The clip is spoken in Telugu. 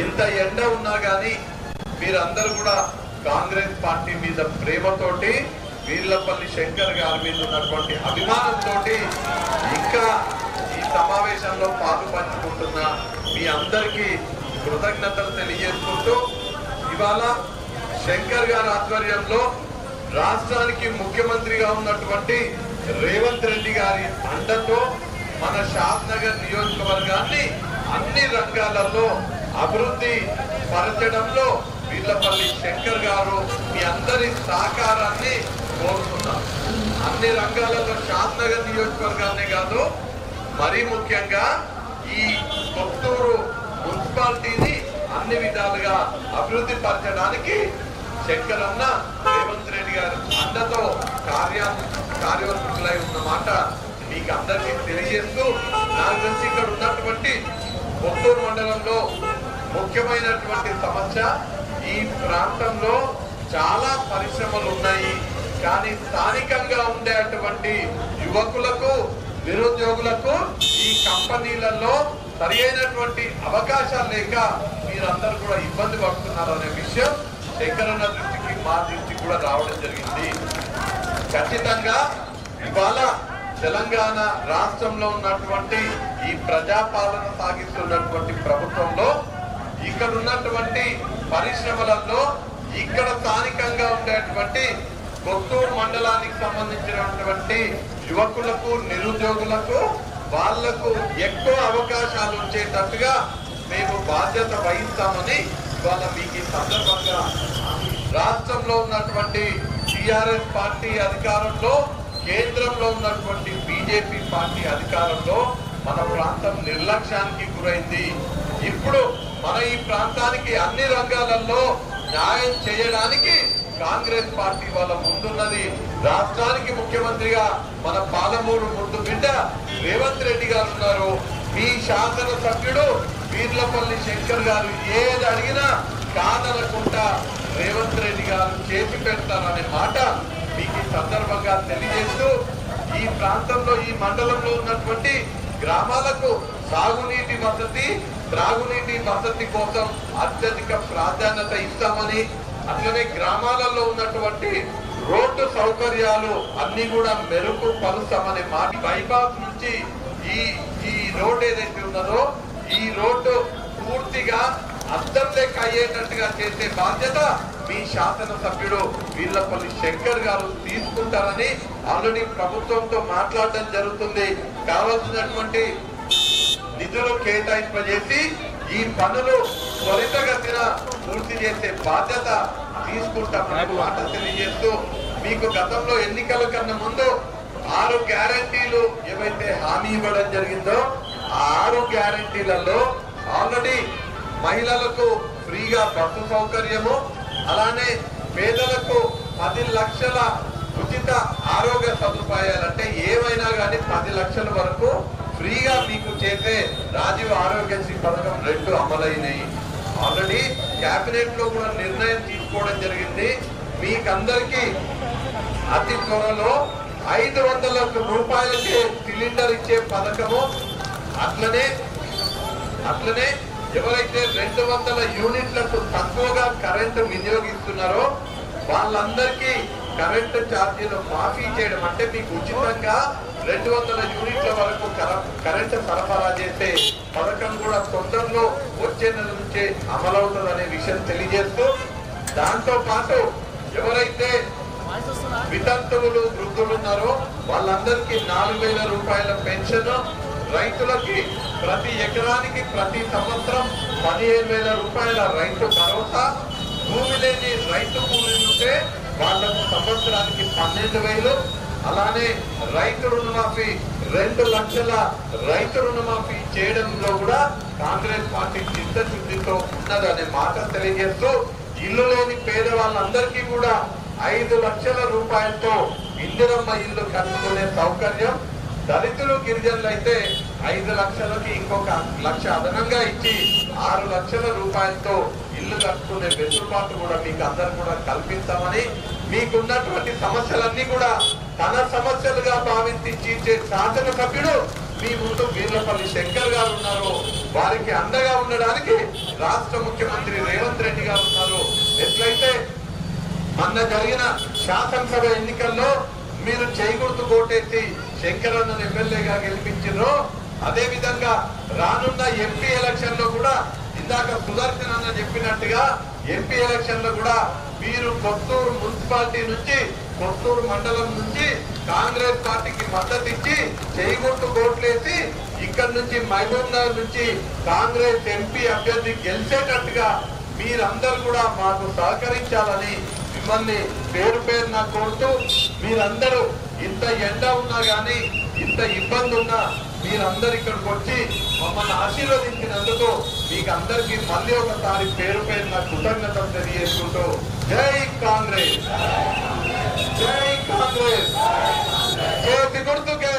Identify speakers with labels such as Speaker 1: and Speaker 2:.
Speaker 1: ఇంత ఎండ ఉన్నా గానీ మీరందరూ కూడా కాంగ్రెస్ పార్టీ మీద ప్రేమతోటి వీర్లపల్లి శంకర్ గారి మీద ఉన్నటువంటి అభిమానంతో ఇంకా ఈ సమావేశంలో పాల్పంచుకుంటున్న మీ అందరికీ కృతజ్ఞతలు తెలియజేసుకుంటూ ఇవాళ శంకర్ గారి ఆధ్వర్యంలో రాష్ట్రానికి ముఖ్యమంత్రిగా ఉన్నటువంటి రేవంత్ రెడ్డి గారి అండతో మన షాద్నగర్ నియోజకవర్గాన్ని అన్ని రంగాలలో అభివృద్ధి పరచడంలో వీర్లపల్లి శంకర్ గారు మీ అందరి సహకారాన్ని కోరుతున్నారు. అన్ని రంగాలలో షాద్నగర్ నియోజకవర్గాన్ని కాదు, మరీ ముఖ్యంగా ఈ కొత్తూరు మున్సిపాలిటీని అన్ని విధాలుగా అభివృద్ధి పరచడానికి శంకర్ అన్న రేవంత్ రెడ్డి గారు అండతో కార్యవర్తులై ఉన్నమాట మీకు అందరికీ తెలియజేస్తూ, నాకు తెలిసి ఇక్కడ ఉన్నటువంటి కొత్తూరు మండలంలో ముఖ్యమైనటువంటి సమస్య ఈ ప్రాంతంలో చాలా పరిశ్రమలు ఉన్నాయి, కానీ స్థానికంగా ఉండేటువంటి యువకులకు నిరుద్యోగులకు ఈ కంపెనీలలో సరి అయినటువంటి అవకాశాలు లేక మీరందరూ కూడా ఇబ్బంది పడుతున్నారు అనే విషయం శంకరన్న దృష్టికి మా దృష్టికి కూడా రావడం జరిగింది. ఖచ్చితంగా ఇవాళ తెలంగాణ రాష్ట్రంలో ఉన్నటువంటి ఈ ప్రజాపాలన సాగిస్తున్నటువంటి ప్రభుత్వంలో ఇక్కడ ఉన్నటువంటి పరిశ్రమలలో ఇక్కడ స్థానికంగా ఉండేటువంటి కొత్తూరు మండలానికి సంబంధించినటువంటి యువకులకు నిరుద్యోగులకు వాళ్లకు ఎక్కువ అవకాశాలు వచ్చేటట్టుగా మేము బాధ్యత వహిస్తామని ఇవాళ మీకు ఈ సందర్భంగా రాష్ట్రంలో ఉన్నటువంటి టిఆర్ఎస్ పార్టీ అధికారంలో, కేంద్రంలో ఉన్నటువంటి బీజేపీ పార్టీ అధికారంలో మన ప్రాంతం నిర్లక్ష్యానికి గురైంది. ఇప్పుడు మన ఈ ప్రాంతానికి అన్ని రంగాలలో న్యాయం చేయడానికి కాంగ్రెస్ పార్టీ వాళ్ళ ముందున్నది. రాష్ట్రానికి ముఖ్యమంత్రిగా మన పాలమూరు ముద్దు బిడ్డ రేవంత్ రెడ్డి గారు ఉన్నారు. మీ శాసన సభ్యుడు వీర్లపల్లి శంకర్ గారు ఏది అడిగినా కాదనకుండా రేవంత్ రెడ్డి గారు చేసి పెడతారనే మాట మీకు ఈ సందర్భంగా తెలియజేస్తూ, ఈ ప్రాంతంలో ఈ మండలంలో ఉన్నటువంటి గ్రామాలకు సాగునీటి వసతి, త్రాగునీటి వసతి కోసం అత్యధిక ప్రాధాన్యత ఇస్తామని, అట్లనే గ్రామాలలో ఉన్నటువంటి రోడ్డు సౌకర్యాలు అన్ని కూడా మెరుగు పరుస్తామనే మాట, బైపాస్ నుంచి ఈ రోడ్డు ఏదైతే ఉన్నదో ఈ రోడ్డు పూర్తిగా అద్దం లెక్క అయ్యేటట్టుగా చేసే బాధ్యత మీ శాసనసభ్యుడు వీర్లపల్లి శంకర్ గారు తీసుకుంటారని ఆల్రెడీ ప్రభుత్వంతో మాట్లాడడం జరుగుతుంది. కావాల్సినటువంటి నిధులు కేటాయింపజేసి ఈ పనులు త్వరితగతిన పూర్తి చేసే బాధ్యత తీసుకుంటామని మాట తెలియజేస్తూ, మీకు గతంలో ఎన్నికల కన్నా ముందు 6 గ్యారంటీలు ఏవైతే హామీ ఇవ్వడం జరిగిందో ఆ 6 గ్యారంటీలలో ఆల్రెడీ మహిళలకు ఫ్రీగా బస్సు సౌకర్యము, అలానే పేదలకు 10 లక్షల ఉచిత ఆరోగ్య సదుపాయాలు, అంటే ఏమైనా కానీ 10 లక్షల వరకు ఫ్రీగా మీకు చేసే రాజీవ్ ఆరోగ్యశ్రీ పథకం 2 అమలైనవి. ఆల్రెడీ కేబినెట్ లో కూడా నిర్ణయం తీసుకోవడం జరిగింది. మీకందరికీ అతి త్వరలో 500 రూపాయలకి సిలిండర్ ఇచ్చే పథకము, అట్లనే ఎవరైతే 200 యూనిట్లకు తక్కువగా కరెంటు వినియోగిస్తున్నారో వాళ్ళందరికీ కరెంటు ఛార్జీలు మాఫీ చేయడం, అంటే మీకు ఉచితంగా 200 యూనిట్ల వరకు కరెంటు సరఫరా చేసే పథకం కూడా తొందరలో వచ్చే నెల నుంచే అమలవుతుందనే విషయం తెలియజేస్తూ, దాంతో పాటు ఎవరైతే వితంతువులు వృద్ధులు ఉన్నారో వాళ్ళందరికీ 4000 రూపాయల పెన్షన్, రైతులకి ప్రతి ఎకరానికి ప్రతి సంవత్సరం 15,000 రూపాయల రైతు భరోసా, భూమి లేని రైతు కూలీలు ఉంటే వాళ్లకు సంవత్సరానికి 12,000, అలానే రైతు రుణమాఫీ 2 లక్షల రైతు రుణమాఫీ చేయడంలో కూడా కాంగ్రెస్ పార్టీ చిత్తశుద్ధితో ఉన్నదనే మాట తెలియజేస్తూ, ఇల్లు లేని పేదవాళ్ళందరికీ కూడా 5 లక్షల రూపాయలతో ఇందిరమ్మ ఇల్లు కట్టుకునే సౌకర్యం, దళితులు గిరిజనులు అయితే 5 లక్షలకి ఇంకొక 1 లక్ష అదనంగా ఇచ్చి 6 లక్షల రూపాయలతో ఇల్లు కట్టుకునే వెసులుబాటు కూడా మీకు అందరూ కూడా కల్పిస్తామని, మీకున్నటువంటి సమస్యలన్నీ కూడా తన సమస్యలుగా భావించి తీర్చే శాసన సభ్యుడు మీ ముందు వీర్లపల్లి శంకర్ గారు ఉన్నారు. వారికి అండగా ఉండడానికి రాష్ట్ర ముఖ్యమంత్రి రేవంత్ రెడ్డి గారు ఉన్నారు. ఎట్లయితే మొన్న జరిగిన శాసనసభ ఎన్నికల్లో మీరు చేయి గుర్తు కోటేసి శంకరన్నను ఎమ్మెల్యేగా గెలిపించారో అదే విధంగా రానున్న ఎంపీ ఎలక్షన్ లో కూడా ఇందాక సుదర్శన్ అన్న చెప్పినట్టుగా ఎంపీ ఎలక్షన్ లో కూడా మీరు కొత్తూరు మున్సిపాలిటీ నుంచి కొత్తూరు మండలం నుంచి కాంగ్రెస్ పార్టీకి మద్దతు ఇచ్చి చేయి గుర్తు కోట్లేసి ఇక్కడ నుంచి మహబూబ్ నగర్ నుంచి కాంగ్రెస్ ఎంపీ అభ్యర్థి గెలిచేటట్టుగా మీరందరూ కూడా మాకు సహకరించాలని మిమ్మల్ని పేరు పేరున కోరుతూ మీరందరూ ఇంత ఎండ ఉన్నా గానీ ఇంత ఇబ్బంది ఉన్నా మీరందరూ ఇక్కడికి వచ్చి మమ్మల్ని ఆశీర్వదించినందుకు మీకు అందరికీ మళ్ళీ ఒకసారి పేరు పేరున కృతజ్ఞతలు తెలియజేసుకుంటూ జై కాంగ్రెస్, జై కాంగ్రెస్, చేతి గుర్తుకే